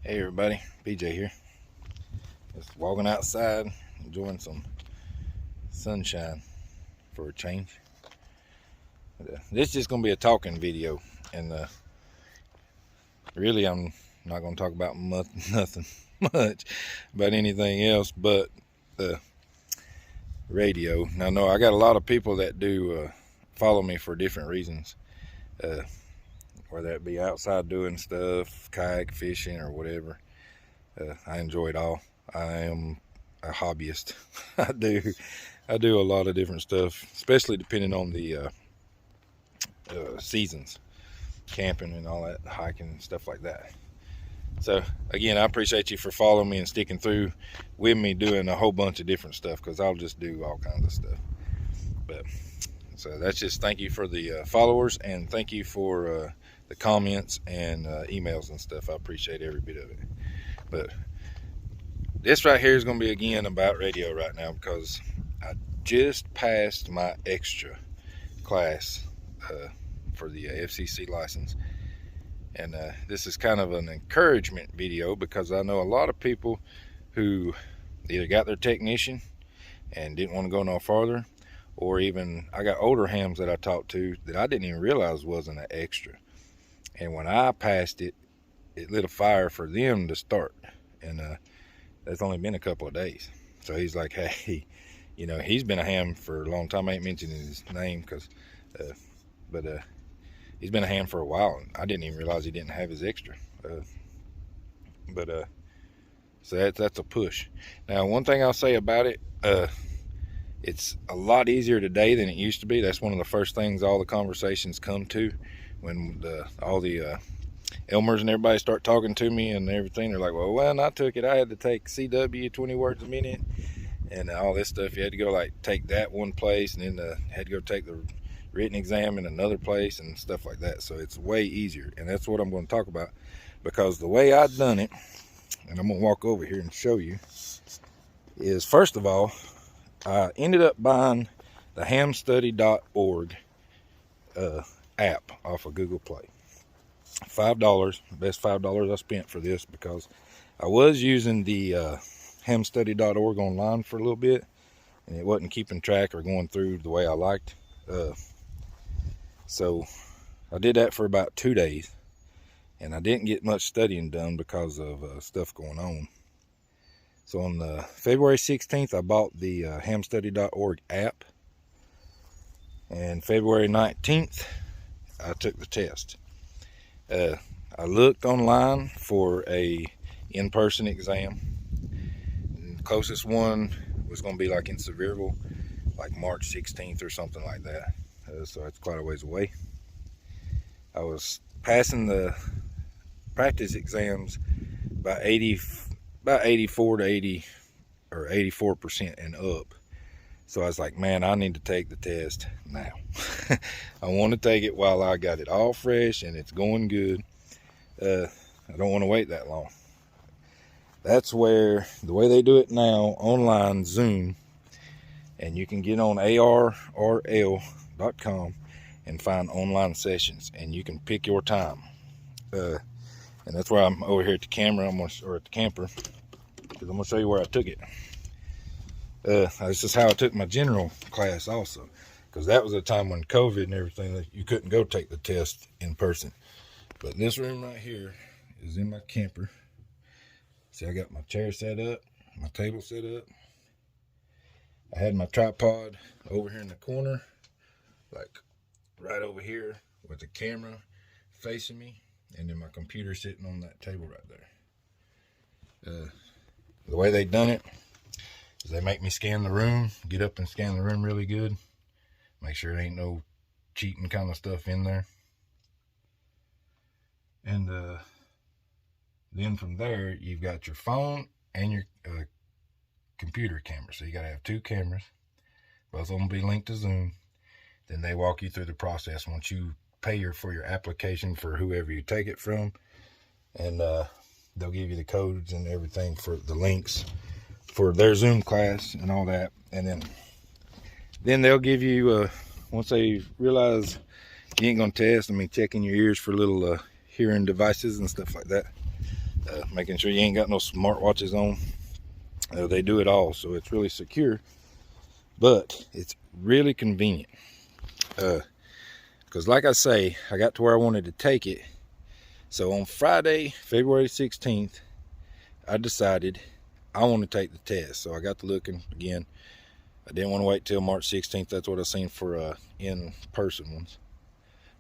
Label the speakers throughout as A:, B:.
A: Hey everybody, PJ here. Just walking outside, enjoying some sunshine for a change. This is just going to be a talking video, and really I'm not going to talk about nothing much about anything else but the radio. Now, no, I got a lot of people that do follow me for different reasons, whether it be outside doing stuff, kayak fishing or whatever. I enjoy it all. I am a hobbyist. I do a lot of different stuff, especially depending on the seasons, camping and all that, hiking and stuff like that. So again, I appreciate you for following me and sticking through with me doing a whole bunch of different stuff, because I'll just do all kinds of stuff. But so that's just thank you for the followers, and thank you for the comments and emails and stuff. I appreciate every bit of it. But this right here is going to be again about radio right now, because I just passed my extra class for the FCC license, and this is kind of an encouragement video, because I know a lot of people who either got their technician and didn't want to go no farther, or even I got older hams that I talked to that I didn't even realize wasn't an extra, and when I passed it, it lit a fire for them to start. And that's only been a couple of days. So he's like, hey, you know, he's been a ham for a long time. I ain't mentioning his name because, but he's been a ham for a while, and I didn't even realize he didn't have his extra. So that's a push. Now, one thing I'll say about it, it's a lot easier today than it used to be. That's one of the first things all the conversations come to when all the Elmers and everybody start talking to me and everything. They're like, well, when I took it, I had to take CW 20 words a minute and all this stuff. You had to go like take that one place, and then had to go take the written exam in another place and stuff like that. So it's way easier, and that's what I'm going to talk about, because the way I've done it, and I'm going to walk over here and show you, is first of all, I ended up buying the hamstudy.org app off of Google Play. $5, best $5 I spent for this, because I was using the hamstudy.org online for a little bit, and it wasn't keeping track or going through the way I liked. So I did that for about 2 days, and I didn't get much studying done because of stuff going on. So on the February 16th, I bought the hamstudy.org app, and February 19th, I took the test. I looked online for a in-person exam. And the closest one was going to be like in Sevierville, like March 16th or something like that. So that's quite a ways away. I was passing the practice exams by 84 to 80 or 84% and up. So I was like, man, I need to take the test now. I want to take it while I got it all fresh and it's going good. I don't want to wait that long. That's where, the way they do it now, online, Zoom, and you can get on ARRL.com and find online sessions, and you can pick your time. And that's where I'm over here at the camera, or at the camper, because I'm going to show you where I took it. This is how I took my general class also, because that was a time when COVID and everything, that you couldn't go take the test in person. But this room right here is in my camper. See, I got my chair set up, my table set up. I had my tripod over here in the corner, like right over here, with the camera facing me, and then my computer sitting on that table right there. The way they done it is they make me scan the room, get up and scan the room really good, make sure there ain't no cheating kind of stuff in there. And then from there, you've got your phone and your computer camera. So you got to have two cameras. Both of them will be linked to Zoom. Then they walk you through the process once you pay for your application for whoever you take it from. And they'll give you the codes and everything for the links for their Zoom class and all that. And then they'll give you, once they realize you ain't going to test, checking your ears for little hearing devices and stuff like that. making sure you ain't got no smartwatches on. They do it all, so it's really secure, but it's really convenient. Because like I say, I got to where I wanted to take it. So on Friday, February 16th, I decided I want to take the test. So I got to looking again. I didn't want to wait till March 16th. That's what I seen for in-person ones.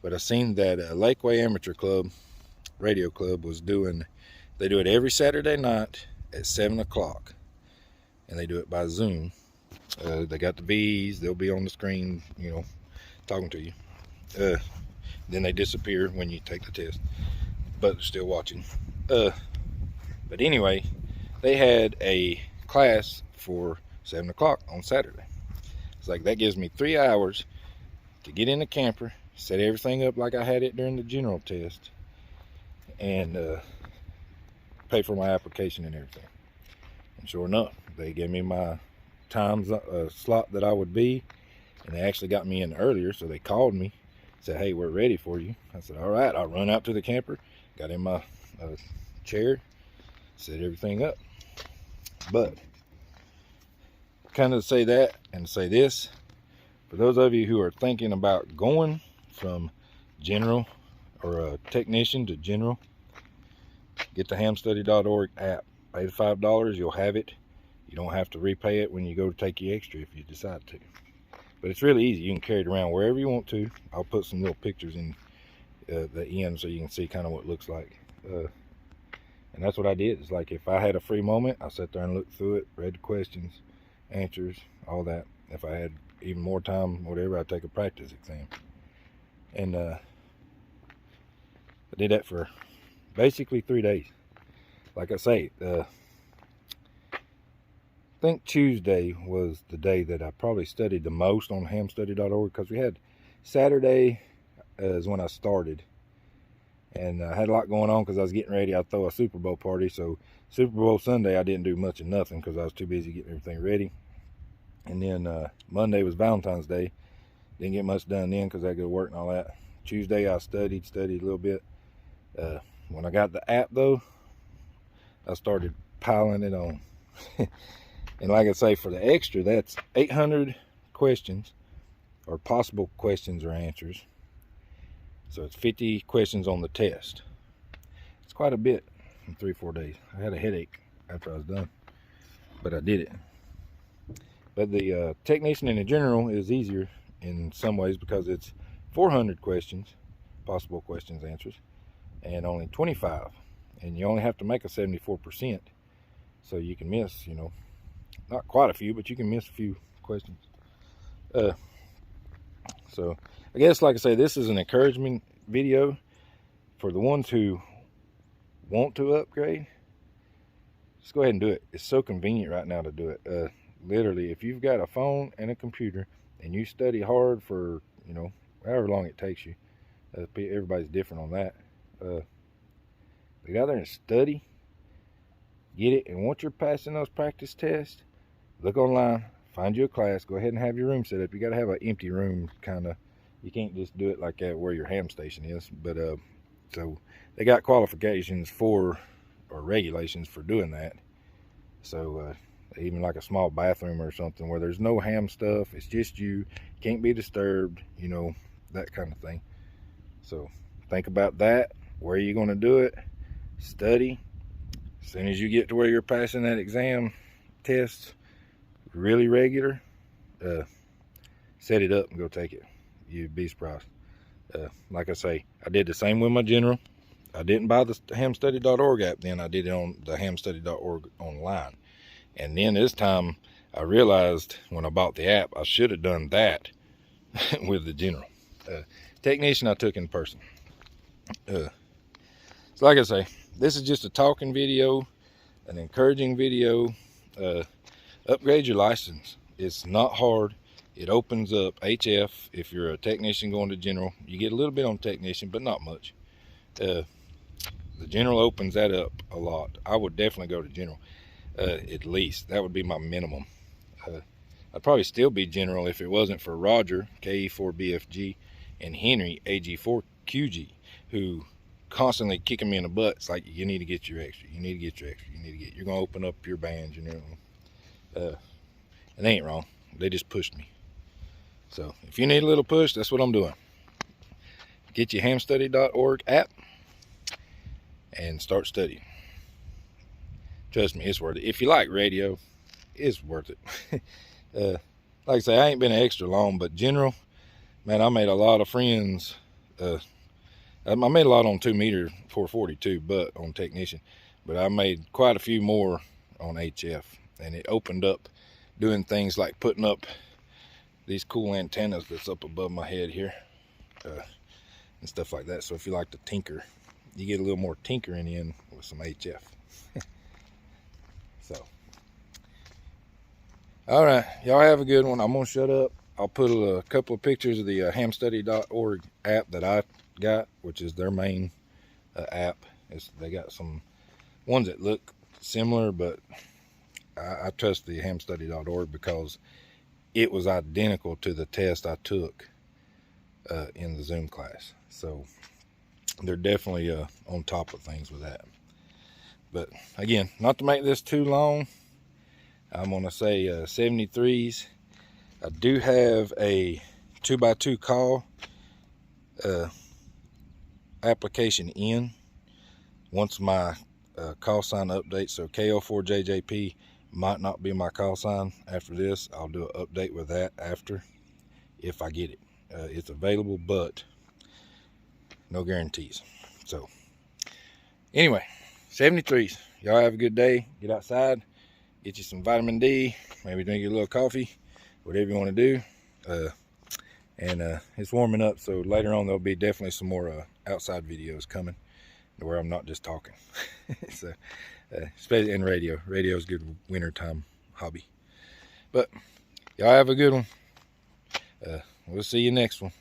A: But I seen that Lakeway Amateur Club, Radio Club, was doing, they do it every Saturday night at 7 o'clock. And they do it by Zoom. They got the V's, they'll be on the screen, you know, talking to you. Then they disappear when you take the test, but they're still watching. But anyway, they had a class for 7 o'clock on Saturday. It's like, that gives me 3 hours to get in the camper, set everything up like I had it during the general test, and pay for my application and everything. And sure enough, they gave me my times slot that I would be, and they actually got me in earlier. So they called me, said, hey, we're ready for you. I said, all right. I'll run out to the camper, got in my chair, set everything up. But kind of say that and say this, for those of you who are thinking about going from general or a technician to general, get the hamstudy.org app. Pay the $5, you'll have it. You don't have to repay it when you go to take your extra if you decide to. But it's really easy. You can carry it around wherever you want to. I'll put some little pictures in the end so you can see kind of what it looks like. And that's what I did. It's like, if I had a free moment, I sat there and looked through it, read the questions, answers, all that. If I had even more time, whatever, I'd take a practice exam. And I did that for basically 3 days. Like I say, I think Tuesday was the day that I probably studied the most on hamstudy.org, because we had Saturday is when I started, and I had a lot going on because I was getting ready. I'd throw a Super Bowl party, so Super Bowl Sunday I didn't do much of nothing because I was too busy getting everything ready. And then Monday was Valentine's Day. Didn't get much done then because I had to go to work and all that. Tuesday I studied a little bit. When I got the app though, I started piling it on. And like I say, for the extra, that's 800 questions, or possible questions or answers. So it's 50 questions on the test. It's quite a bit in 3-4 days. I had a headache after I was done, but I did it. But the technician in the general is easier in some ways because it's 400 questions, possible questions, answers, and only 25. And you only have to make a 74%. So you can miss, you know, not quite a few, but you can miss a few questions. So I guess, like I say, this is an encouragement video for the ones who want to upgrade. Just go ahead and do it. It's so convenient right now to do it. Literally, if you've got a phone and a computer and you study hard for, you know, however long it takes you, everybody's different on that. Get out there and study, get it, and once you're passing those practice tests, look online, find you a class, go ahead and have your room set up. You got to have an empty room, kind of. You can't just do it like that where your ham station is. But so they got qualifications for, or regulations for doing that. So even like a small bathroom or something where there's no ham stuff, it's just you, can't be disturbed, you know, that kind of thing. So think about that. Where are you going to do it? Study. As soon as you get to where you're passing that exam test really regular, set it up and go take it. You'd be surprised. Like I say, I did the same with my general. I didn't buy the hamstudy.org app then. I did it on the hamstudy.org online. And then this time I realized when I bought the app, I should have done that with the general. Technician I took in person. So like I say, this is just a talking video, an encouraging video. Upgrade your license. It's not hard. It opens up HF. If you're a technician going to general, you get a little bit on technician, but not much. The general opens that up a lot. I would definitely go to general, at least. That would be my minimum. I'd probably still be general if it wasn't for Roger, KE4BFG, and Henry, AG4QG, who constantly kicking me in the butt. It's like, you need to get your extra. You need to get your extra. You're going to open up your bands and everything. And they ain't wrong. They just pushed me. So if you need a little push, that's what I'm doing. Get your hamstudy.org app and start studying. Trust me, it's worth it. If you like radio, it's worth it. Like I say, I ain't been extra long, but general, man, I made a lot of friends. I made a lot on 2 meter 440 too, but on technician. But I made quite a few more on HF, and it opened up doing things like putting up these cool antennas that's up above my head here, and stuff like that. So if you like to tinker, you get a little more tinkering in with some HF. So, all right, y'all have a good one. I'm gonna shut up. I'll put a couple of pictures of the hamstudy.org app that I got, which is their main app. They got some ones that look similar, but I trust the hamstudy.org because it was identical to the test I took in the Zoom class. So they're definitely on top of things with that. But again, not to make this too long, I'm going to say 73s. I do have a 2x2 call application in once my call sign updates. So KO4JJP might not be my call sign after this. I'll do an update with that after if I get it. It's available, but no guarantees. So anyway, 73s. Y'all have a good day. Get outside, get you some vitamin D, maybe drink you a little coffee, whatever you want to do. And it's warming up, so later on there'll be definitely some more outside videos coming where I'm not just talking. So especially in radio. Radio is a good wintertime hobby. But y'all have a good one. We'll see you next one.